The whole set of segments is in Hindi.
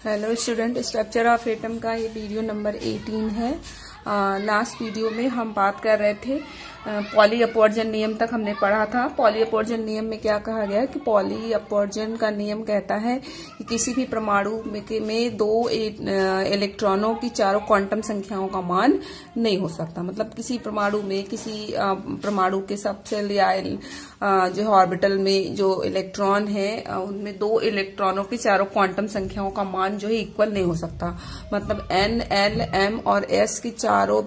Hello student, structure of atom का ये वीडियो नंबर 18 है। लास्ट वीडियो में हम बात कर रहे थे पॉली अपवर्जन नियम तक हमने पढ़ा था। पॉली अपवर्जन नियम में क्या कहा गया कि पॉली अपवर्जन का नियम कहता है कि किसी भी परमाणु में दो इलेक्ट्रॉनों की चारों क्वांटम संख्याओं का मान नहीं हो सकता। मतलब किसी परमाणु में किसी परमाणु के सबसेल या जो है ऑर्बिटल में जो इलेक्ट्रॉन है उनमें दो इलेक्ट्रॉनों की चारों क्वांटम संख्याओं का मान जो है इक्वल नहीं हो सकता। मतलब n, l, m और s की चारों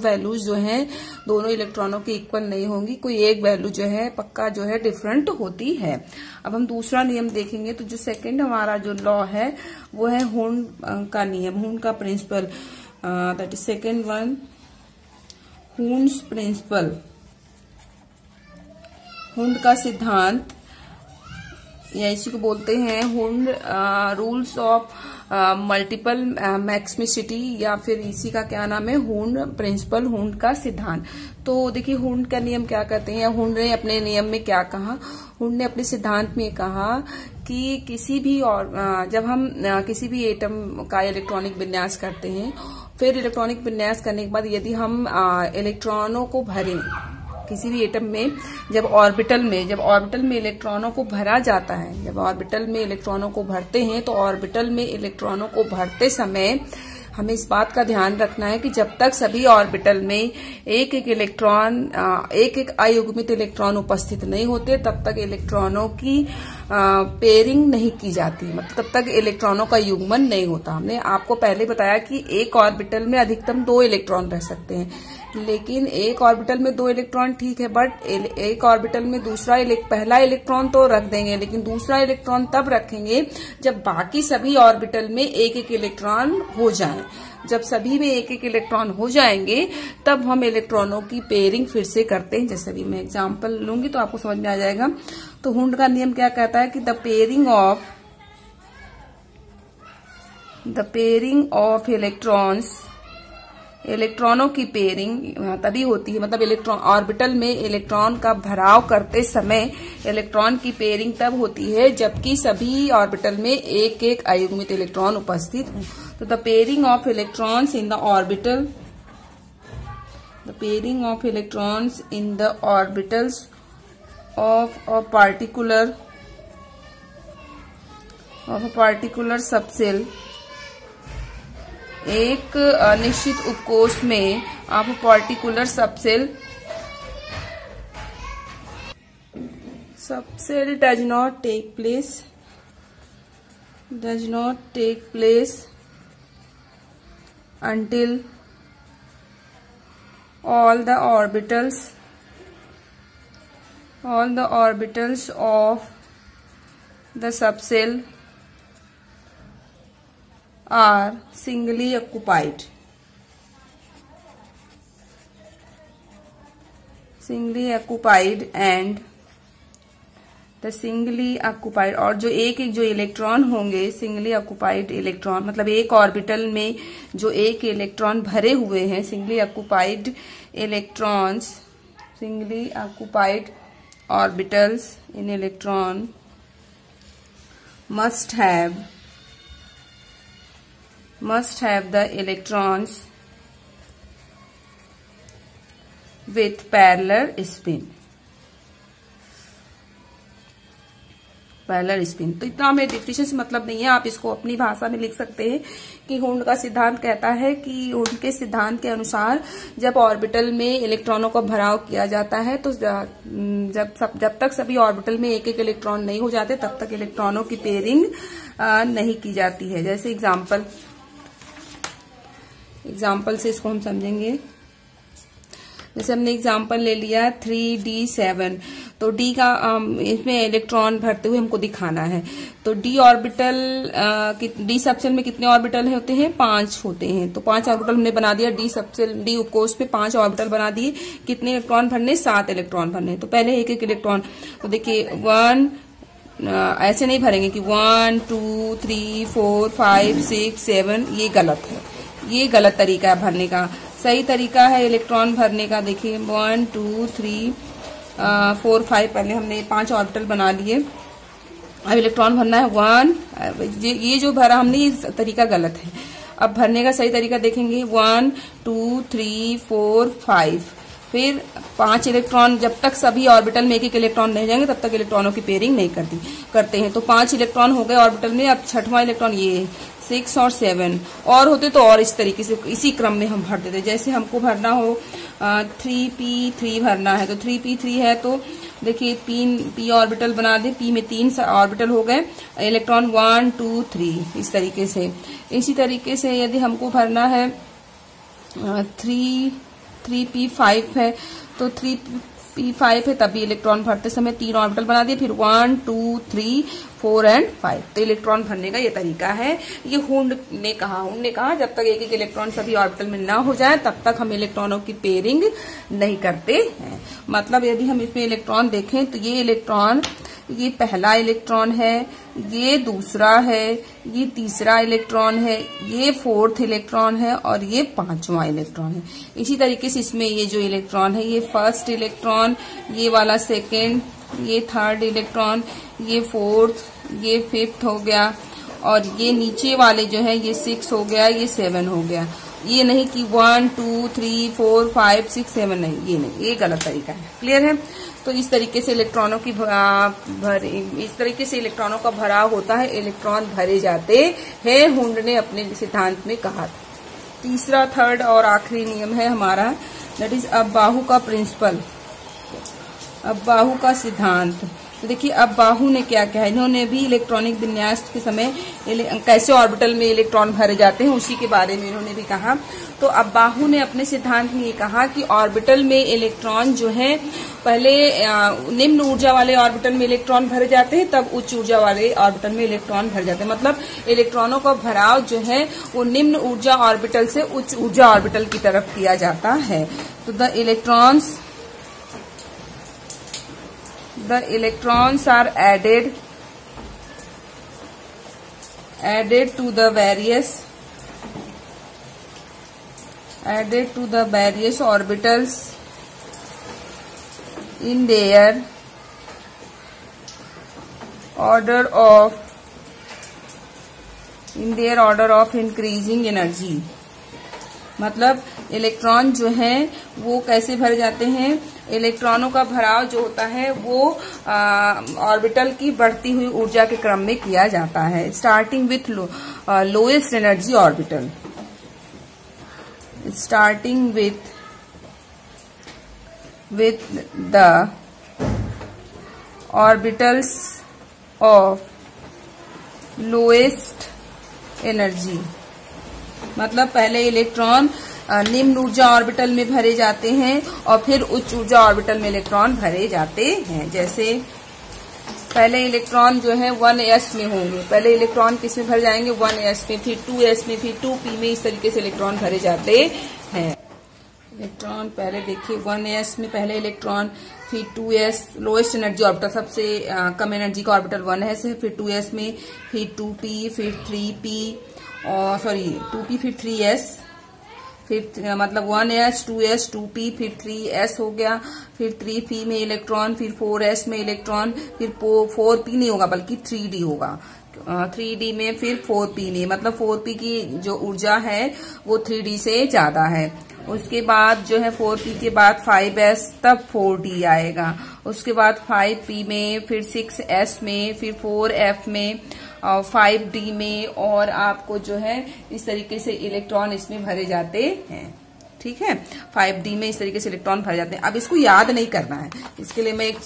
वैल्यूज जो हैं दोनों इलेक्ट्रॉनों की इक्वल नहीं होंगी। कोई एक वैल्यू जो है पक्का जो है डिफरेंट होती है। अब हम दूसरा नियम देखेंगे तो जो सेकंड हमारा जो लॉ है वो है हुन का नियम, हुन का principle. That is second one, Hund's principle, Hund का सिद्धांत, या इसी को बोलते हैं Hund rules of multiple maximicity, या फिर इसी का क्या नाम है हुंड प्रिंसिपल, हुंड का सिद्धांत। तो देखिए हुंड का नियम क्या कहते हैं, हुंड ने अपने नियम में क्या कहा। हुंड ने अपने सिद्धांत में कहा कि किसी भी और जब हम किसी भी एटम का इलेक्ट्रॉनिक विन्यास करते हैं, फिर इलेक्ट्रॉनिक विन्यास करने के बाद यदि हम इलेक्ट्रॉनों को भरें किसी भी एटम में, जब ऑर्बिटल में इलेक्ट्रॉनों को भरा जाता है, जब ऑर्बिटल में इलेक्ट्रॉनों को भरते हैं तो ऑर्बिटल में इलेक्ट्रॉनों को भरते समय हमें इस बात का ध्यान रखना है कि जब तक सभी ऑर्बिटल में एक एक अयुग्मित इलेक्ट्रॉन उपस्थित नहीं होते तब तक इलेक्ट्रॉनों की पेयरिंग नहीं की जाती। मतलब तब तक इलेक्ट्रॉनों का युग्मन नहीं होता। हमने आपको पहले बताया कि एक ऑर्बिटल में अधिकतम 2 इलेक्ट्रॉन रह सकते हैं, लेकिन एक ऑर्बिटल में 2 इलेक्ट्रॉन ठीक है, बट एक ऑर्बिटल में पहला इलेक्ट्रॉन तो रख देंगे, लेकिन दूसरा इलेक्ट्रॉन तब रखेंगे जब बाकी सभी ऑर्बिटल में एक एक इलेक्ट्रॉन हो जाएं। जब सभी में एक एक इलेक्ट्रॉन हो जाएंगे तब हम इलेक्ट्रॉनों की पेयरिंग फिर से करते हैं। जैसे भी मैं एग्जांपल लूंगी तो आपको समझ में आ जाएगा। तो हुंड का नियम क्या कहता है कि द पेयरिंग ऑफ इलेक्ट्रॉनों की पेयरिंग तभी होती है, मतलब ऑर्बिटल में इलेक्ट्रॉन का भराव करते समय इलेक्ट्रॉन की पेयरिंग तब होती है जबकि सभी ऑर्बिटल में एक एक अयुग्मित इलेक्ट्रॉन उपस्थित हो। तो the pairing of electrons in the orbitals of a particular subshell, एक निश्चित उपकोष में of particular subshell does not take place until all the orbitals of the subcell are singly occupied and the singly occupied, और जो एक एक जो इलेक्ट्रॉन होंगे सिंगली ऑक्युपाइड इलेक्ट्रॉन, मतलब एक ऑर्बिटल में जो एक इलेक्ट्रॉन भरे हुए हैं, singly occupied orbitals in electron must have the electrons with parallel spin। तो इतना हमें डिफिनेशन से मतलब नहीं है, आप इसको अपनी भाषा में लिख सकते हैं कि हुंड का सिद्धांत कहता है कि हुंड के सिद्धांत के अनुसार जब ऑर्बिटल में इलेक्ट्रॉनों का भराव किया जाता है तो जब तक सभी ऑर्बिटल में एक एक इलेक्ट्रॉन नहीं हो जाते तब तक इलेक्ट्रॉनों की पेयरिंग नहीं की जाती है। जैसे एग्जाम्पल से इसको हम समझेंगे। जैसे हमने एग्जाम्पल ले लिया 3d7, तो डी का इसमें इलेक्ट्रॉन भरते हुए हमको दिखाना है। तो डी सबसेल में कितने ऑर्बिटल होते हैं? 5 होते हैं। तो 5 ऑर्बिटल हमने बना दिया। डी उपकोष पे 5 ऑर्बिटल बना दिए। कितने इलेक्ट्रॉन भरने? 7 इलेक्ट्रॉन भरने। तो पहले एक एक इलेक्ट्रॉन, तो देखिए 1 ऐसे नहीं भरेंगे कि 1 2 3 4 5 6 7, ये गलत है, ये गलत तरीका है भरने का। सही तरीका है इलेक्ट्रॉन भरने का। देखिए 1 2 3 4 5, पहले हमने 5 ऑर्बिटल बना लिए। अब इलेक्ट्रॉन भरना है 1, ये जो भरा हमने ये तरीका गलत है। अब भरने का सही तरीका देखेंगे 1 2 3 4 5, फिर 5 इलेक्ट्रॉन, जब तक सभी ऑर्बिटल में एक एक इलेक्ट्रॉन नहीं जाएंगे तब तक इलेक्ट्रॉनों की पेयरिंग नहीं करते हैं। तो 5 इलेक्ट्रॉन हो गए ऑर्बिटल में। अब छठवां इलेक्ट्रॉन ये 6 और 7 और होते तो और इस तरीके से इसी क्रम में हम भर देते। जैसे हमको भरना हो 3p3 भरना है तो 3p3 है तो देखिए 3 p ऑर्बिटल बना दे, p में 3 ऑर्बिटल हो गए, इलेक्ट्रॉन 1 2 3 इस तरीके से। इसी तरीके से यदि हमको भरना है 3p5 है तो 3p5 है, तभी इलेक्ट्रॉन भरते समय 3 ऑर्बिटल बना दिए, फिर 1 2 3 4 एंड 5। तो इलेक्ट्रॉन भरने का ये तरीका है। ये हुंड ने कहा जब तक एक एक इलेक्ट्रॉन सभी ऑर्बिटल में ना हो जाए तब तक हम इलेक्ट्रॉनों की पेयरिंग नहीं करते हैं। मतलब यदि हम इसमें इलेक्ट्रॉन देखें तो ये इलेक्ट्रॉन, ये पहला इलेक्ट्रॉन है, ये दूसरा है, ये तीसरा इलेक्ट्रॉन है, ये 4th इलेक्ट्रॉन है और ये 5वां इलेक्ट्रॉन है। इसी तरीके से इसमें ये जो इलेक्ट्रॉन है ये 1st इलेक्ट्रॉन, ये वाला 2nd, ये 3rd इलेक्ट्रॉन, ये 4th, ये 5th हो गया और ये नीचे वाले जो है ये 6 हो गया, ये 7 हो गया। ये नहीं कि 1 2 3 4 5 6 7 नहीं, ये नहीं, ये गलत तरीका है। क्लियर है? तो इस तरीके से इलेक्ट्रॉनों की इस तरीके से इलेक्ट्रॉनों का भराव होता है, इलेक्ट्रॉन भरे जाते हैं, हुंड ने अपने सिद्धांत में कहा। तीसरा, थर्ड और आखिरी नियम है हमारा, दैट इज अब्बाहू का प्रिंसिपल, अब्बाहू का सिद्धांत। तो देखिए अब्बाहू ने क्या कहा, इन्होंने भी इलेक्ट्रॉनिक विन्यास के समय कैसे ऑर्बिटल में इलेक्ट्रॉन भरे जाते हैं उसी के बारे में इन्होंने भी कहा। तो अब्बाहू ने अपने सिद्धांत में ये कहा कि ऑर्बिटल में इलेक्ट्रॉन जो है पहले निम्न ऊर्जा वाले ऑर्बिटल में इलेक्ट्रॉन भरे जाते हैं, तब उच्च ऊर्जा वाले ऑर्बिटल में इलेक्ट्रॉन भरे जाते हैं। मतलब इलेक्ट्रॉनों का भराव जो है वो निम्न ऊर्जा ऑर्बिटल से उच्च ऊर्जा ऑर्बिटल की तरफ किया जाता है। तो the electrons are added to the various orbitals in their order of increasing energy। मतलब इलेक्ट्रॉन जो है वो कैसे भरे जाते हैं, इलेक्ट्रॉनों का भराव जो होता है वो ऑर्बिटल की बढ़ती हुई ऊर्जा के क्रम में किया जाता है। Starting with lowest energy orbital, starting with the orbitals of lowest energy। मतलब पहले इलेक्ट्रॉन निम्न ऊर्जा ऑर्बिटल में भरे जाते हैं और फिर उच्च ऊर्जा ऑर्बिटल में इलेक्ट्रॉन भरे जाते हैं। जैसे पहले इलेक्ट्रॉन जो है 1s में होंगे, पहले इलेक्ट्रॉन किस में भर जाएंगे 1s में, फिर 2s में, फिर 2p में, इस तरीके से इलेक्ट्रॉन भरे जाते हैं। इलेक्ट्रॉन पहले देखिए 1s में पहले इलेक्ट्रॉन, फिर 2s लोएस्ट एनर्जी ऑर्बिटल, सबसे कम एनर्जी का ऑर्बिटल 1s है, फिर 2s में, फिर 2p, फिर 3p और 2p फिर 3s, फिर मतलब 1s 2s 2p फिर 3s हो गया, फिर 3p में इलेक्ट्रॉन, फिर 4s में इलेक्ट्रॉन, फिर 4p नहीं होगा बल्कि 3d होगा, 3d में फिर 4p में, मतलब 4p की जो ऊर्जा है वो 3d से ज्यादा है। उसके बाद जो है 4p के बाद 5s, तब 4d आएगा। उसके बाद 5p में, फिर 6s में, फिर 4f में और 5d में, और आपको जो है इस तरीके से इलेक्ट्रॉन इसमें भरे जाते हैं। ठीक है, 5d में इस तरीके से इलेक्ट्रॉन भरे जाते हैं। अब इसको याद नहीं करना है, इसके लिए मैं एक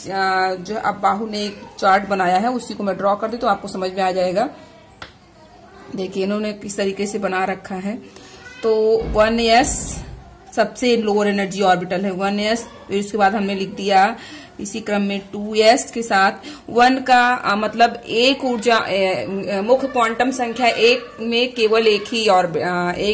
जो अब्बाहू ने एक चार्ट बनाया है उसी को मैं ड्रॉ कर दी तो आपको समझ में आ जाएगा। देखिए इन्होंने किस तरीके से बना रखा है। तो 1s सबसे लोअर एनर्जी ऑर्बिटल है 1s, फिर उसके बाद हमने लिख दिया इसी क्रम में 2s के साथ 1 का मतलब एक ऊर्जा मुख्य क्वांटम संख्या एक में केवल एक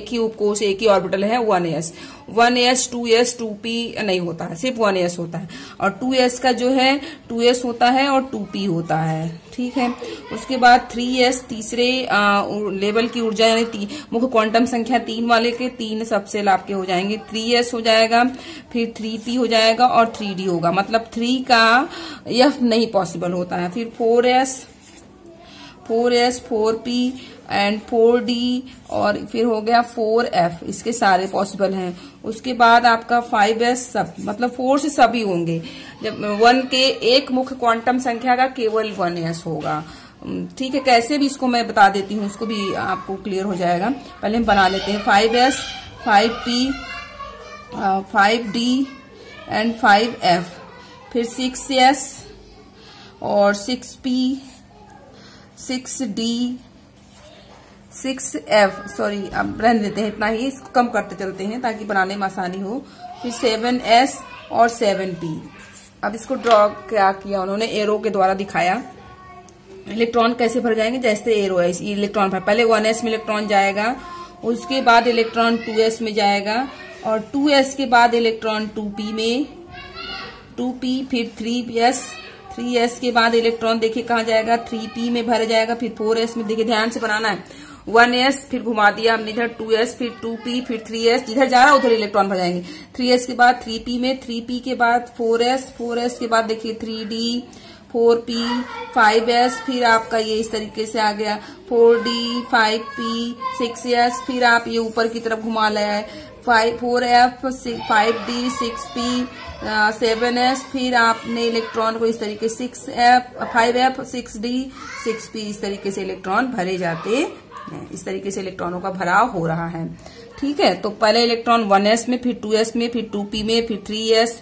ही उपकोष, एक ही ऑर्बिटल है 1s। 1s 2s 2p नहीं होता है, सिर्फ 1s होता है, और 2s का जो है 2s होता है और 2p होता है। ठीक है, उसके बाद 3s तीसरे लेवल की ऊर्जा यानी मुख्य क्वांटम संख्या 3 वाले के 3 सबसे लाभ के हो जाएंगे, 3s हो जाएगा, फिर 3p हो जाएगा और 3d होगा। मतलब 3 का यह नहीं पॉसिबल होता है। फिर 4s 4s 4p and 4d और फिर हो गया 4f, इसके सारे पॉसिबल हैं। उसके बाद आपका 5s सब, मतलब 4 से सभी होंगे। जब 1 के एक मुख्य क्वांटम संख्या का केवल 1s होगा। ठीक है, कैसे भी इसको मैं बता देती हूँ, उसको भी आपको क्लियर हो जाएगा। पहले हम बना लेते हैं 5s 5p 5d and 5f, फिर 6s और 6p 6d 6f, सॉरी अब रहने देते हैं इतना ही, इसको कम करते चलते हैं ताकि बनाने में आसानी हो। फिर 7s और 7p। अब इसको ड्रॉ क्या किया उन्होंने, एरो के द्वारा दिखाया। इलेक्ट्रॉन कैसे भर जाएंगे, जैसे एरो है इलेक्ट्रॉन भर, पहले 1s में इलेक्ट्रॉन जाएगा, उसके बाद इलेक्ट्रॉन 2s में जाएगा और 2s के बाद इलेक्ट्रॉन 2p में, 2p फिर 3s, 3s के बाद इलेक्ट्रॉन देखिए कहाँ जाएगा, 3p में भर जाएगा, फिर 4s में, देखिए ध्यान से बनाना है, 1s फिर घुमा दिया हमने इधर, 2s फिर 2p फिर 3s, जिधर जा रहा उधर इलेक्ट्रॉन भर जाएंगे। 3s के बाद 3p में, 3p के बाद 4s, 4s के बाद देखिए 3d 4p 5s, फिर आपका ये इस तरीके से आ गया 4d 5p 6s, फिर आप ये ऊपर की तरफ घुमा लाया है 4f 5d 6p 7s, फिर आपने इलेक्ट्रॉन को इस तरीके 5f 6d 6p, इस तरीके से इलेक्ट्रॉन भरे जाते हैं। इस तरीके से इलेक्ट्रॉनों का भराव हो रहा है। ठीक है, तो पहले इलेक्ट्रॉन 1s में, फिर 2s में, फिर 2p में, फिर 3s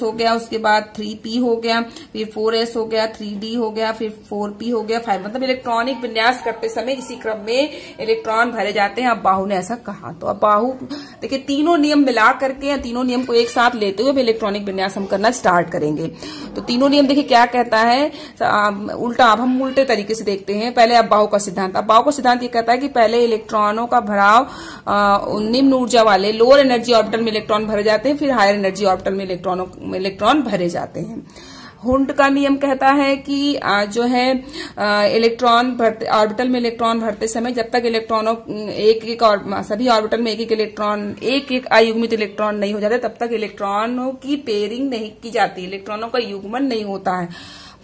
हो गया, उसके बाद 3p हो गया, फिर 4s हो गया, 3d हो गया, फिर 4p हो गया, 5, मतलब इलेक्ट्रॉनिक विन्यास करते समय इसी क्रम में इलेक्ट्रॉन भरे जाते हैं। अब बाहु ने ऐसा कहा, तो अब बाहु देखिए तीनों नियम मिला करके या तीनों नियम को एक साथ लेते हुए इलेक्ट्रॉनिक विन्यास हम करना स्टार्ट करेंगे। तो तीनों नियम देखिए क्या कहता है, उल्टा, अब हम उल्टे तरीके से देखते हैं। पहले अब बाहु का सिद्धांत, अब बाहु का सिद्धांत ये कहता है कि पहले इलेक्ट्रॉनों का भराव निम्न ऊर्जा वाले लोअर एनर्जी ऑर्बिटल में इलेक्ट्रॉन भरे जाते हैं, फिर हायर एनर्जी ऑर्बिटल में इलेक्ट्रॉन भरे जाते हैं। हुंड का नियम कहता है कि जो है इलेक्ट्रॉन भरते, ऑर्बिटल में इलेक्ट्रॉन भरते समय जब तक इलेक्ट्रॉनों एक और सभी ऑर्बिटल में एक इलेक्ट्रॉन, एक अयुग्मित इलेक्ट्रॉन नहीं हो जाते, तब तक इलेक्ट्रॉनों की पेयरिंग नहीं की जाती, इलेक्ट्रॉनों का युग्मन नहीं होता है।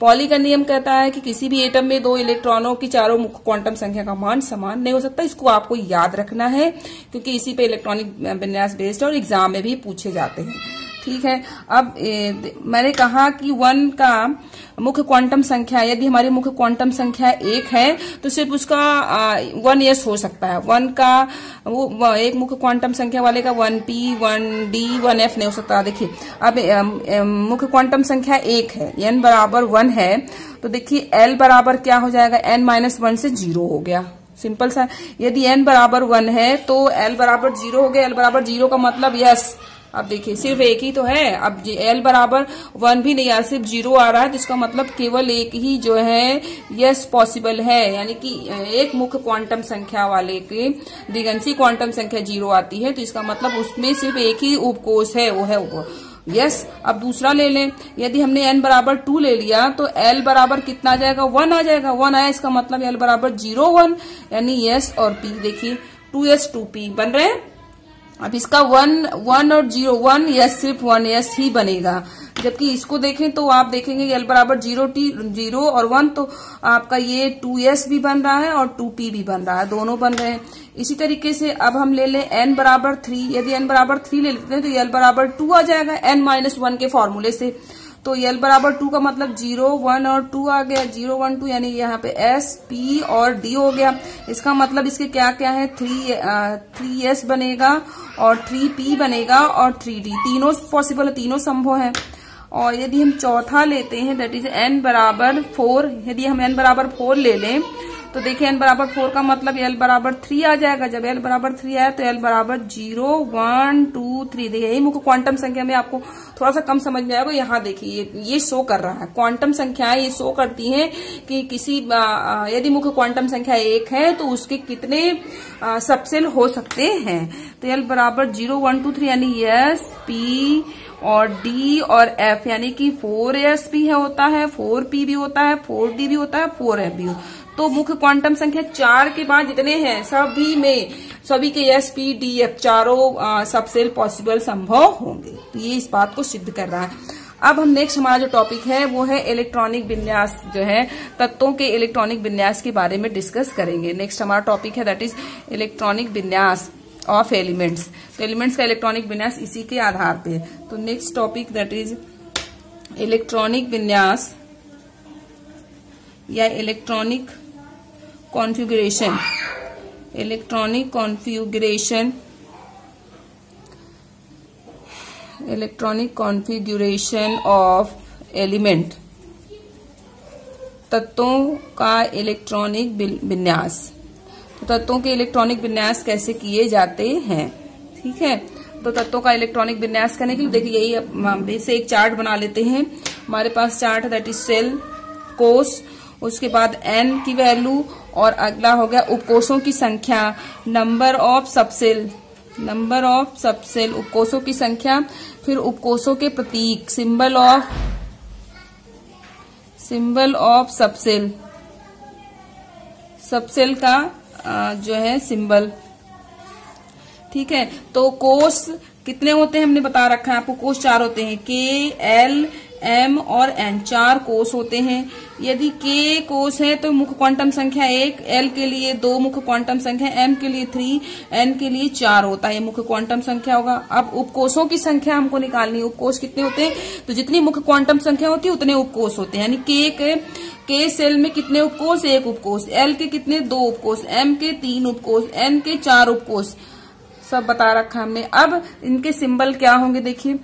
पॉली का नियम कहता है कि किसी भी एटम में 2 इलेक्ट्रॉनों की चारों मुख्य क्वांटम संख्या का मान समान नहीं हो सकता। इसको आपको याद रखना है क्योंकि इसी पे इलेक्ट्रॉनिक विन्यास बेस्ड और एग्जाम में भी पूछे जाते हैं। ठीक है, अब मैंने कहा कि 1 का मुख्य क्वांटम संख्या, यदि हमारी मुख्य क्वांटम संख्या 1 है तो सिर्फ उसका 1s हो सकता है। 1 का वो एक मुख्य क्वांटम संख्या वाले का 1p 1d 1f नहीं हो सकता। देखिए अब मुख्य क्वांटम संख्या 1 है, n बराबर 1 है, तो देखिए l बराबर क्या हो जाएगा, n-1 से 0 हो गया, सिंपल सा। यदि n बराबर 1 है तो l बराबर 0 हो गया, l बराबर 0 का मतलब यस। अब देखिए सिर्फ एक ही तो है, अब l बराबर 1 भी नहीं आ, सिर्फ 0 आ रहा है, तो इसका मतलब केवल एक ही जो है यस पॉसिबल है, यानी कि एक मुख्य क्वांटम संख्या वाले के द्विगंशी क्वांटम संख्या 0 आती है, तो इसका मतलब उसमें सिर्फ एक ही उपकोष है, वो है वो यस। अब दूसरा ले लें, यदि हमने n बराबर 2 ले लिया तो l बराबर कितना आ जाएगा, 1 आ जाएगा, 1 आया, इसका मतलब l बराबर 0 1, यानी यस और p, देखिए 2s 2p बन रहे हैं। अब इसका 1 और 0 1 यस, सिर्फ 1s ही बनेगा, जबकि इसको देखें तो आप देखेंगे कि l बराबर 0 और 1, तो आपका ये 2s भी बन रहा है और 2p भी बन रहा है, दोनों बन रहे हैं। इसी तरीके से अब हम ले लें n बराबर 3, यदि n बराबर 3 ले लेते हैं तो l बराबर 2 आ जाएगा n-1 के फॉर्मूले से, तो l बराबर 2 का मतलब 0 1 और 2 आ गया, 0 1 2, यानी यहाँ पे s p और d हो गया। इसका मतलब इसके क्या क्या है, 3s बनेगा और 3p बनेगा और 3d, तीनों पॉसिबल है, तीनों संभव है। और यदि हम चौथा लेते हैं दैट इज n बराबर 4, यदि हम n बराबर 4 ले लें तो देखिए n बराबर 4 का मतलब l बराबर 3 आ जाएगा। जब l बराबर 3 आया तो l बराबर 0 1 2 3, देखिए यही मुख्य क्वांटम संख्या में आपको थोड़ा सा कम समझ में आएगा। यहाँ देखिए ये शो कर रहा है, क्वांटम संख्याएं ये शो करती हैं कि किसी यदि मुख्य क्वांटम संख्या 1 है तो उसके कितने सबसेल हो सकते हैं। तो l बराबर 0 1 2 3, यानी s p और d और f, यानी कि 4s भी होता है, 4p भी होता है, 4d भी होता है, 4f भी। तो मुख्य क्वांटम संख्या 4 के बाद जितने हैं सभी के s p d f चारों सबसेल पॉसिबल संभव होंगे। तो ये इस बात को सिद्ध कर रहा है। अब हम नेक्स्ट हमारा जो टॉपिक है वो है इलेक्ट्रॉनिक विन्यास, जो है तत्वों के इलेक्ट्रॉनिक विन्यास के बारे में डिस्कस करेंगे। नेक्स्ट हमारा टॉपिक है दैट इज इलेक्ट्रॉनिक विन्यास ऑफ एलिमेंट्स। तो एलिमेंट्स का इलेक्ट्रॉनिक विन्यास इसी के आधार पे। तो next topic that is electronic विन्यास या electronic configuration, electronic configuration, electronic configuration of element, तत्वों का इलेक्ट्रॉनिक विन्यास। तो तत्वों के इलेक्ट्रॉनिक विन्यास कैसे किए जाते हैं, ठीक है। तो तत्वों का इलेक्ट्रॉनिक विन्यास करने के लिए देखिए यही से एक चार्ट बना लेते हैं। हमारे पास चार्ट है दैट इज सेल, कोष, उसके बाद एन की वैल्यू, और अगला हो गया उपकोषों की संख्या, number of subcell, number of subcell उपकोषों की संख्या, फिर उपकोषों के प्रतीक, सिंबल ऑफ सबसेल, सबसेल का जो है सिंबल, ठीक है। तो कोष कितने होते हैं हमने बता रखा है आपको, कोष 4 होते हैं, के, एल, एम और एन, 4 कोष होते हैं। यदि के कोष है तो मुख्य क्वांटम संख्या 1, एल के लिए 2 मुख्य क्वांटम संख्या, एम के लिए 3, एन के लिए 4 होता है, ये मुख्य क्वांटम संख्या होगा। अब उपकोषों की संख्या हमको निकालनी है, उपकोष कितने होते हैं, तो जितनी मुख्य क्वांटम संख्या होती है उतने उपकोष होते हैं। यानी के सेल में कितने उपकोष, 1 उपकोष, एल के कितने 2 उपकोष, एम के 3 उपकोष, एन के 4 उपकोष, सब बता रखा हमने। अब इनके सिंबल क्या होंगे देखिए।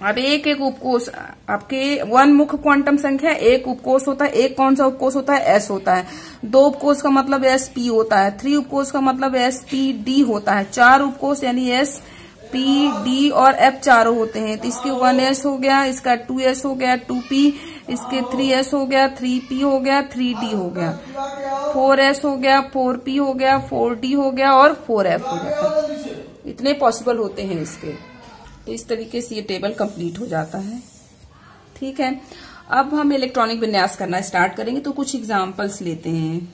अब एक उपकोष, आपके 1 मुख्य क्वांटम संख्या 1 उपकोष होता है, एक कौन सा उपकोष होता है, एस होता है। 2 उपकोष का मतलब एस पी होता है, 3 उपकोष का मतलब एस पी डी होता है, 4 उपकोष यानी एस पी डी और एफ चारों होते हैं। तो इसके 1s हो गया, इसका 2s हो गया, 2p, इसके 3s हो गया, 3p हो गया, 3d हो गया, 4s हो गया, 4p हो गया, 4d हो गया और 4f हो जाता। इतने पॉसिबल होते हैं इसके। तो इस तरीके से ये टेबल कंप्लीट हो जाता है, ठीक है। अब हम इलेक्ट्रॉनिक विन्यास करना स्टार्ट करेंगे। तो कुछ एग्जांपल्स लेते हैं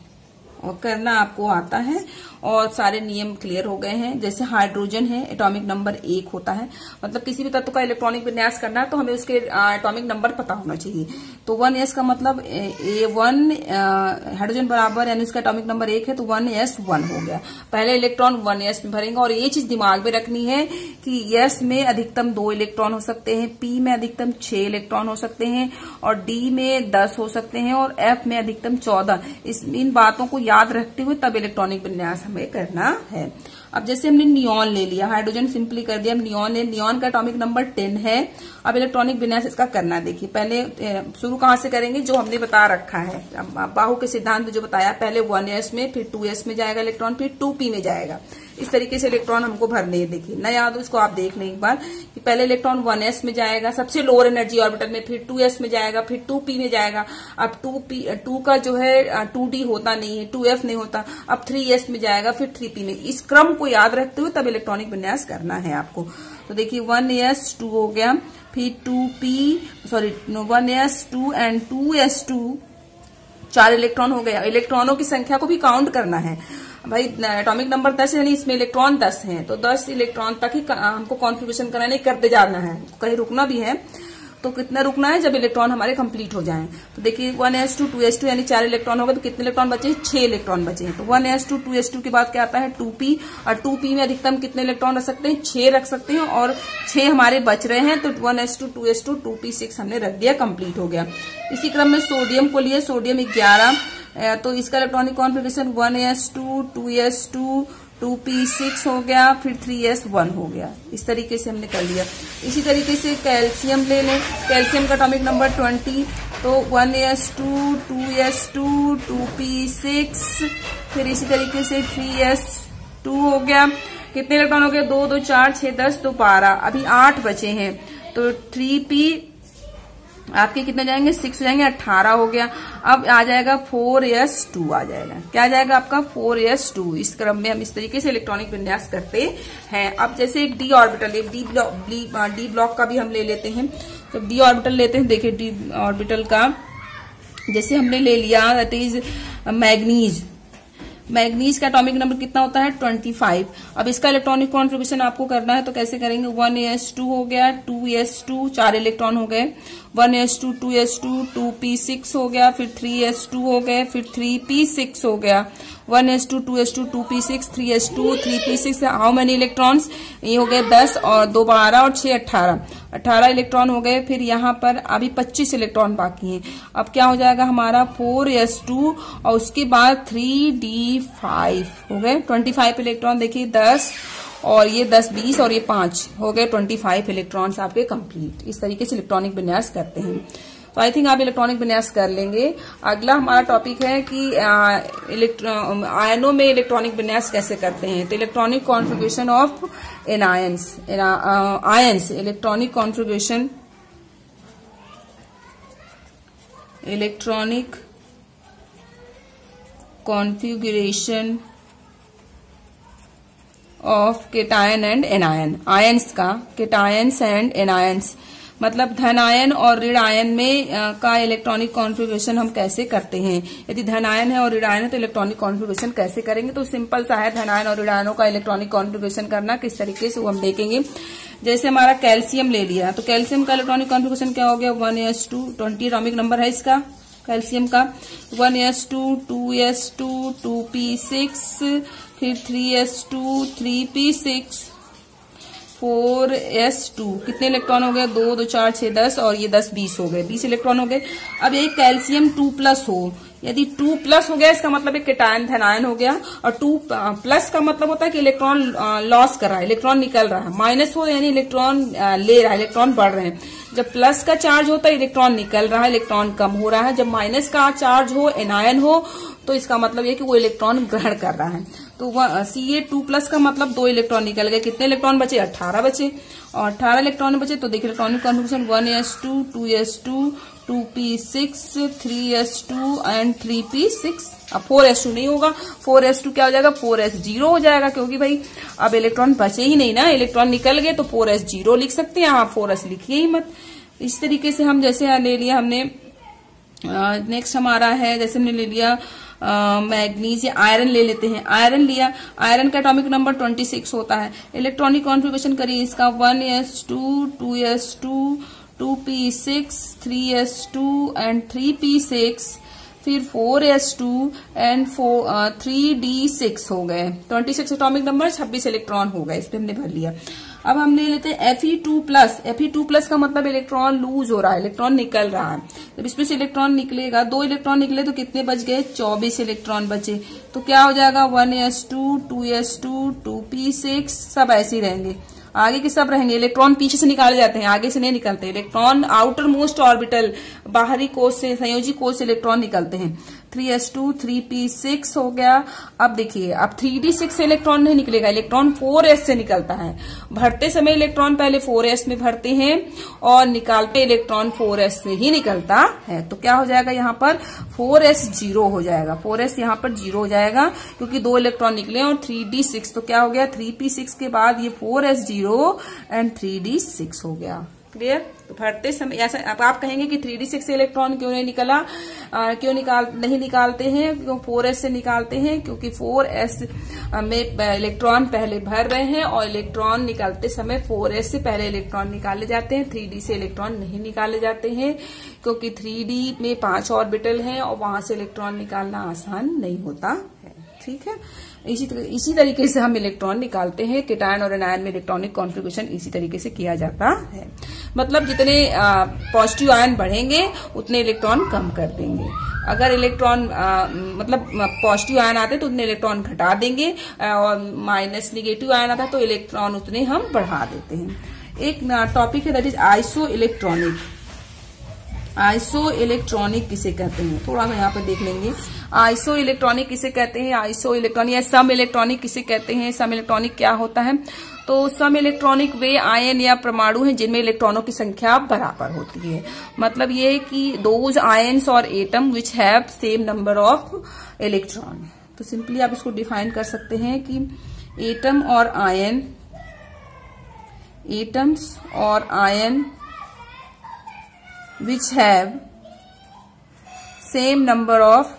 और करना आपको आता है और सारे नियम क्लियर हो गए हैं। जैसे हाइड्रोजन है, एटॉमिक नंबर 1 होता है, मतलब किसी भी तत्व का इलेक्ट्रॉनिक विन्यास करना है तो हमें उसके एटॉमिक नंबर पता होना चाहिए। तो 1s का मतलब A1 हाइड्रोजन बराबर, यानी उसका एटॉमिक नंबर 1 है तो 1s1 हो गया। पहले इलेक्ट्रॉन 1s में भरेंगे और ये चीज दिमाग में रखनी है कि s में अधिकतम 2 इलेक्ट्रॉन हो सकते हैं, p में अधिकतम 6 इलेक्ट्रॉन हो सकते हैं और d में 10 हो सकते हैं और f में अधिकतम 14। इन बातों को याद रखते हुए तब इलेक्ट्रॉनिक विन्यास हमें करना है। अब जैसे हमने नियॉन ले लिया, हाइड्रोजन सिंपली कर दिया, हम नियॉन ले, नियॉन का एटॉमिक नंबर 10 है। अब इलेक्ट्रॉनिक विन्यास इसका करना है। देखिए पहले शुरू कहां से करेंगे, जो हमने बता रखा है बाहु के सिद्धांत जो बताया, पहले 1s में, फिर 2s में जाएगा इलेक्ट्रॉन, फिर 2p में जाएगा। इस तरीके से इलेक्ट्रॉन हमको भरने हैं। देखिए न याद हो इसको आप देख लें एक बार कि पहले इलेक्ट्रॉन 1s में जाएगा सबसे लोअर एनर्जी ऑर्बिटल में, फिर 2s में जाएगा, फिर 2p में जाएगा। अब 2 का जो है 2d होता नहीं है, 2f नहीं होता, अब 3s में जाएगा, फिर 3p में। इस क्रम को याद रखते हुए तब इलेक्ट्रॉनिक विन्यास करना है आपको। तो देखिए 1s2 हो गया, फिर 1s2 एंड 2s2, 4 इलेक्ट्रॉन हो गया। इलेक्ट्रॉनों की संख्या को भी काउंट करना है भाई। एटॉमिक नंबर 10 है, यानी इसमें इलेक्ट्रॉन 10 हैं, तो 10 इलेक्ट्रॉन तक ही हमको कॉन्फ़िगरेशन करना नहीं, करते जाना है, कहीं रुकना भी है। तो कितना रुकना है, जब इलेक्ट्रॉन हमारे कंप्लीट हो जाएं। तो देखिए 1s2 2s2 यानी 4 इलेक्ट्रॉन हो गए, तो कितने इलेक्ट्रॉन बचे, 6 इलेक्ट्रॉन बचे हैं। तो 1s2 2s2 के बाद क्या आता है 2p, और 2p में अधिकतम कितने इलेक्ट्रॉन रख सकते हैं, 6 रख सकते हैं, और 6 हमारे बच रहे हैं। तो 1s2 2s2 2p6 हमने रख दिया, कंप्लीट हो गया। इसी क्रम में सोडियम को लिए, सोडियम 11, तो इसका electronic configuration 1s2 2s2 2p6 हो गया, फिर 3s1 हो गया। इस तरीके से हमने कर लिया। इसी तरीके से कैल्शियम ले लें, कैल्शियम का एटॉमिक नंबर 20, तो 1s2 2s2 2p6, फिर इसी तरीके से 3s2 हो गया। कितने इलेक्ट्रॉन हो गए, 2 2 4 6 10 तो 12, अभी 8 बचे हैं। तो 3p आपके कितने जाएंगे, 6 जाएंगे, 18 हो गया। अब आ जाएगा 4s2 आ जाएगा। क्या आ जाएगा आपका 4s2। इस क्रम में हम इस तरीके से इलेक्ट्रॉनिक विन्यास करते हैं। अब जैसे एक डी ऑर्बिटल, एक डी ब्लॉक का भी हम ले लेते हैं। जब डी ऑर्बिटल लेते हैं, देखिए डी ऑर्बिटल का जैसे हमने ले लिया दैट इज मैग्नीज। मैग्नीज का एटॉमिक नंबर कितना होता है 25। अब इसका इलेक्ट्रॉनिक कॉन्ट्रीब्यूशन आपको करना है तो कैसे करेंगे, 1s2 हो गया, 2s2 4 इलेक्ट्रॉन हो गए, 1s2 2s2 2p6 हो गया, फिर 3s2 हो गए, फिर 3p6 हो गया, 1s2 2s2 2p6 3s2 3p6। How many electrons, ये हो गए 10 और 2 12 और 6 18 इलेक्ट्रॉन हो गए। फिर यहाँ पर अभी 25 इलेक्ट्रॉन बाकी हैं। अब क्या हो जाएगा हमारा 4s2 और उसके बाद 3d5 हो गए 25 इलेक्ट्रॉन। देखिए 10 और ये 10 20 और ये 5 हो गए 25 इलेक्ट्रॉन्स आपके कंप्लीट। इस तरीके से इलेक्ट्रॉनिक विन्यास करते हैं। तो आई थिंक आप इलेक्ट्रॉनिक विन्यास कर लेंगे। अगला हमारा टॉपिक है कि आयनों में इलेक्ट्रॉनिक विन्यास कैसे करते हैं। तो electronic configuration of ions, electronic configuration, electronic configuration of cation and anion. Ions का केटायंस एंड एनायंस मतलब धन आयन और ऋण आयन में का इलेक्ट्रॉनिक कॉन्फ़िगरेशन हम कैसे करते हैं। यदि धन आयन है और ऋण आयन है तो इलेक्ट्रॉनिक कॉन्फ़िगरेशन कैसे करेंगे। तो सिंपल सा है धन आयन और ऋण आयनों का इलेक्ट्रॉनिक कॉन्फ़िगरेशन करना किस तरीके से वो हम देखेंगे। जैसे हमारा कैल्शियम ले लिया तो कैल्शियम का इलेक्ट्रॉनिक कॉन्फ़िगरेशन क्या हो गया, 1s2 20 एटॉमिक नंबर है इसका कैल्शियम का, 1s2 2s2 2p6 फिर 3s2 3p6 4s2 कितने इलेक्ट्रॉन हो गए, 2 2 4 6 10 और ये 10 20 हो गए, 20 इलेक्ट्रॉन हो गए। अब ये कैल्शियम 2+ हो, यदि 2+ हो गया इसका मतलब एक केटायन धनायन हो गया, और 2+ का मतलब होता है कि इलेक्ट्रॉन लॉस कर रहा है, इलेक्ट्रॉन निकल रहा है। माइनस हो यानी इलेक्ट्रॉन ले रहा है, इलेक्ट्रॉन बढ़ रहे हैं। जब प्लस का चार्ज होता है इलेक्ट्रॉन निकल रहा है, इलेक्ट्रॉन कम हो रहा है। जब माइनस का चार्ज हो एनायन हो तो इसका मतलब ये कि वो इलेक्ट्रॉन ग्रहण कर रहा है। तो Ca2+ का मतलब 2 इलेक्ट्रॉन निकल गए, कितने इलेक्ट्रॉन बचे, 18 बचे, और 18 इलेक्ट्रॉन बचे। तो देखिए electronic configuration 1s2 2s2 2p6 3s2 and 3p6। अब 4s2 नहीं होगा, 4s2 क्या हो जाएगा, 4s0 हो जाएगा, क्योंकि भाई अब इलेक्ट्रॉन बचे ही नहीं ना, इलेक्ट्रॉन निकल गए तो 4s0 लिख सकते हैं, आप 4s लिखिए ही मत। इस तरीके से हम जैसे ले लिया हमने, नेक्स्ट हमारा है जैसे हमने ले लिया मैग्नीज या आयरन ले लेते हैं। आयरन लिया, आयरन का एटॉमिक नंबर 26 होता है। इलेक्ट्रॉनिक कॉन्फ़िगरेशन करिए इसका 1s2 2s2 2p6 3s2 and 3p6 फिर 4s2 एंड 3d6 हो गए। 26 एटॉमिक नंबर, 26 इलेक्ट्रॉन हो गए, इस पे हमने भर लिया। अब हम ले लेते हैं Fe2+। Fe2+ का मतलब इलेक्ट्रॉन लूज हो रहा है, इलेक्ट्रॉन निकल रहा है। जब इसमें से इलेक्ट्रॉन निकलेगा, 2 इलेक्ट्रॉन निकले तो कितने बच गए, 24 इलेक्ट्रॉन बचे। तो क्या हो जाएगा 1s2 2s2 2p6 सब ऐसे ही रहेंगे, आगे के सब रहेंगे। इलेक्ट्रॉन पीछे से निकाले जाते हैं, आगे से नहीं निकलते। इलेक्ट्रॉन आउटर मोस्ट ऑर्बिटल बाहरी कोष से, संयोजी कोष से इलेक्ट्रॉन निकलते हैं। 3s2 3p6 हो गया। अब देखिए अब 3d6 से इलेक्ट्रॉन नहीं निकलेगा, इलेक्ट्रॉन 4s से निकलता है। भरते समय इलेक्ट्रॉन पहले 4s में भरते हैं और निकालते इलेक्ट्रॉन 4s से ही निकलता है। तो क्या हो जाएगा यहाँ पर 4s0 हो जाएगा, 4s यहाँ पर 0 हो जाएगा क्योंकि 2 इलेक्ट्रॉन निकले और 3d6। तो क्या हो गया 3p6 के बाद ये 4s0 एंड 3d6 हो गया। क्लियर। तो भरते समय ऐसा, अब आप कहेंगे कि 3d6 से इलेक्ट्रॉन क्यों नहीं निकला, क्यों नहीं निकालते हैं, क्यों 4s से निकालते हैं, क्योंकि 4s में इलेक्ट्रॉन पहले भर रहे हैं और इलेक्ट्रॉन निकालते समय 4s से पहले इलेक्ट्रॉन निकाले जाते हैं। 3d से इलेक्ट्रॉन नहीं निकाले जाते हैं क्योंकि 3d में 5 ऑर्बिटल हैं और वहां से इलेक्ट्रॉन निकालना आसान नहीं होता है। ठीक है, इसी तरीके से हम इलेक्ट्रॉन निकालते हैं। केटायन और एनायन में इलेक्ट्रॉनिक कॉन्फ़िगरेशन इसी तरीके से किया जाता है। मतलब जितने पॉजिटिव आयन बढ़ेंगे उतने इलेक्ट्रॉन कम कर देंगे। अगर इलेक्ट्रॉन मतलब पॉजिटिव आयन आते तो उतने इलेक्ट्रॉन घटा देंगे और माइनस निगेटिव आयन आता तो इलेक्ट्रॉन उतने हम बढ़ा देते हैं। एक टॉपिक है that is iso electronic. Iso electronic किसे कहते हैं, थोड़ा हम यहाँ पर देख लेंगे। आइसो इलेक्ट्रॉनिक किसे कहते हैं, आइसो इलेक्ट्रॉनिक या सम इलेक्ट्रॉनिक किसे कहते हैं। सम इलेक्ट्रॉनिक क्या होता है, तो सम इलेक्ट्रॉनिक वे आयन या परमाणु हैं जिनमें इलेक्ट्रॉनों की संख्या बराबर होती है। मतलब ये कि दोज आयन्स और atom which have same number of electron. तो सिंपली आप इसको डिफाइन कर सकते हैं कि एटम और आयन, एटम्स और ion which have same number of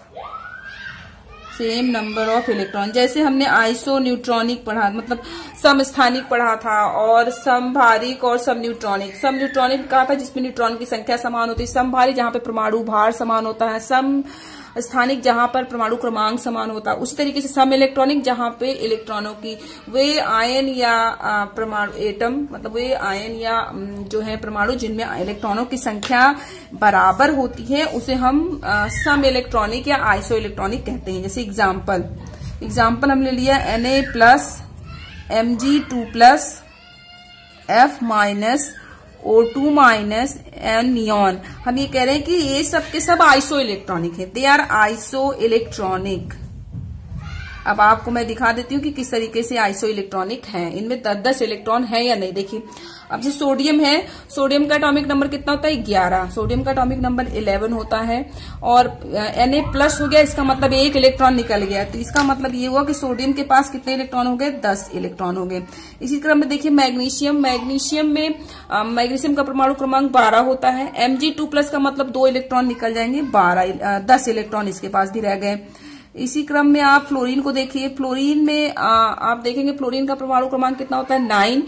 same number of electron. जैसे हमने आइसो न्यूट्रॉनिक पढ़ा, मतलब समस्थानिक पढ़ा था, और समभारिक और सम न्यूट्रॉनिक। सम न्यूट्रॉनिक कहा था जिसमें न्यूट्रॉन की संख्या समान होती है, समभारी जहां पे परमाणु भार समान होता है, सम स्थानिक जहां पर परमाणु क्रमांक समान होता है। उस तरीके से सम इलेक्ट्रॉनिक जहां पे इलेक्ट्रॉनों की वे आयन या परमाणु एटम, मतलब वे आयन या जो है परमाणु जिनमें इलेक्ट्रॉनों की संख्या बराबर होती है, उसे हम सम इलेक्ट्रॉनिक या आइसो इलेक्ट्रॉनिक कहते हैं। जैसे एग्जाम्पल हमने लिया Na+ Mg2+ F- O2- N neon. हम ये कह रहे हैं कि ये सब के सब आइसो इलेक्ट्रॉनिक है, दे आर आइसो इलेक्ट्रॉनिक। अब आपको मैं दिखा देती हूँ कि किस तरीके से आइसो इलेक्ट्रॉनिक है। इनमें 10-10 इलेक्ट्रॉन है या नहीं। देखिए अब जो सोडियम है, सोडियम का एटॉमिक नंबर कितना होता है? 11। सोडियम का एटॉमिक नंबर 11 होता है। और Na+ हो गया, इसका मतलब 1 इलेक्ट्रॉन निकल गया, तो इसका मतलब ये हुआ कि सोडियम के पास कितने इलेक्ट्रॉन हो गए? 10 इलेक्ट्रॉन हो गए। इसी क्रम में देखिए मैग्नीशियम में मैग्नीशियम का परमाणु क्रमांक 12 होता है। Mg2+ का मतलब 2 इलेक्ट्रॉन निकल जाएंगे, 10 इलेक्ट्रॉन इसके पास भी रह गए। इसी क्रम में आप फ्लोरीन को देखिए, फ्लोरीन में आप देखेंगे फ्लोरीन का परमाणु क्रमांक कितना होता है? 9।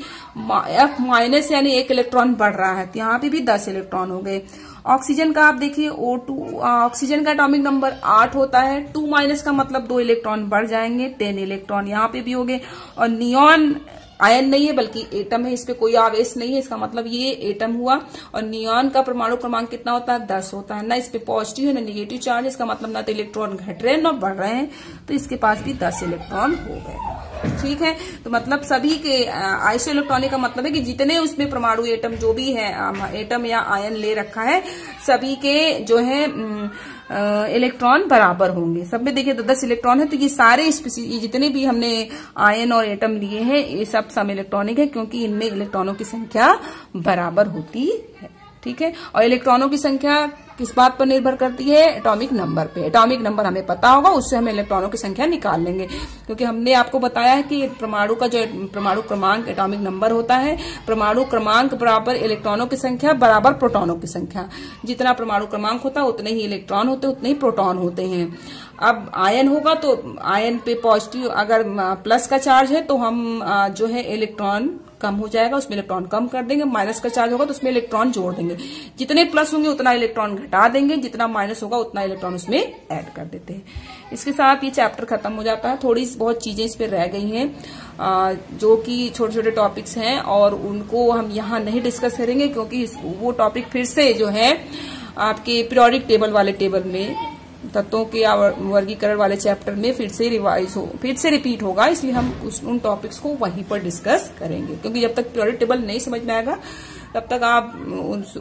F- यानी 1 इलेक्ट्रॉन बढ़ रहा है, तो यहाँ पे भी 10 इलेक्ट्रॉन हो गए। ऑक्सीजन का आप देखिए O2, ऑक्सीजन का एटॉमिक नंबर 8 होता है। 2- का मतलब 2 इलेक्ट्रॉन बढ़ जाएंगे, 10 इलेक्ट्रॉन यहाँ पे भी हो गए। और नियॉन आयन नहीं है बल्कि एटम है, इस पे कोई आवेश नहीं है, इसका मतलब ये एटम हुआ। और नियॉन का परमाणु क्रमांक कितना होता है? 10 होता है। ना इस पे पॉजिटिव है ना निगेटिव चार्ज, इसका मतलब ना तो इलेक्ट्रॉन घट रहे हैं ना बढ़ रहे हैं, तो इसके पास भी 10 इलेक्ट्रॉन हो गए। ठीक है, तो मतलब सभी के आइसो इलेक्ट्रॉनिक का मतलब है कि जितने उसमें परमाणु एटम जो भी है, एटम या आयन ले रखा है, सभी के जो है इलेक्ट्रॉन बराबर होंगे। सब में देखिए 10 इलेक्ट्रॉन है, तो ये सारे ये जितने भी हमने आयन और एटम लिए हैं ये सब सम इलेक्ट्रॉनिक है, क्योंकि इनमें इलेक्ट्रॉनों की संख्या बराबर होती है। ठीक है, और इलेक्ट्रॉनों की संख्या किस बात पर निर्भर करती है? एटॉमिक नंबर पे। एटॉमिक नंबर हमें पता होगा, उससे हम इलेक्ट्रॉनों की संख्या निकाल लेंगे, क्योंकि हमने आपको बताया है कि परमाणु का जो परमाणु क्रमांक एटॉमिक नंबर होता है, परमाणु क्रमांक बराबर इलेक्ट्रॉनों की संख्या बराबर प्रोटॉनों की संख्या। जितना परमाणु क्रमांक होता है उतने ही इलेक्ट्रॉन होते हैं, उतने ही प्रोटॉन होते हैं। अब आयन होगा तो आयन पे पॉजिटिव, अगर प्लस का चार्ज है तो हम जो है इलेक्ट्रॉन कम हो जाएगा, उसमें इलेक्ट्रॉन कम कर देंगे। माइनस का चार्ज होगा तो उसमें इलेक्ट्रॉन जोड़ देंगे। जितने प्लस होंगे उतना इलेक्ट्रॉन घटा देंगे, जितना माइनस होगा उतना इलेक्ट्रॉन उसमें ऐड कर देते हैं। इसके साथ ये चैप्टर खत्म हो जाता है। थोड़ी बहुत चीजें इस पे रह गई हैं जो कि छोटे छोटे टॉपिक्स हैं, और उनको हम यहाँ नहीं डिस्कस करेंगे, क्योंकि वो टॉपिक फिर से जो है आपके पीरियोडिक टेबल वाले टेबल में, तत्वों के वर्गीकरण वाले चैप्टर में फिर से रिपीट होगा, इसलिए हम उन टॉपिक्स को वहीं पर डिस्कस करेंगे। क्योंकि जब तक पीरियोडिक टेबल नहीं समझ में आएगा तब तक आप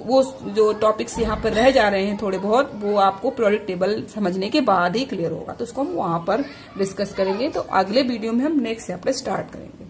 वो जो टॉपिक्स यहाँ पर रह जा रहे हैं थोड़े बहुत, वो आपको पीरियोडिक टेबल समझने के बाद ही क्लियर होगा, तो उसको हम वहां पर डिस्कस करेंगे। तो अगले वीडियो में हम नेक्स्ट चैप्टर स्टार्ट करेंगे।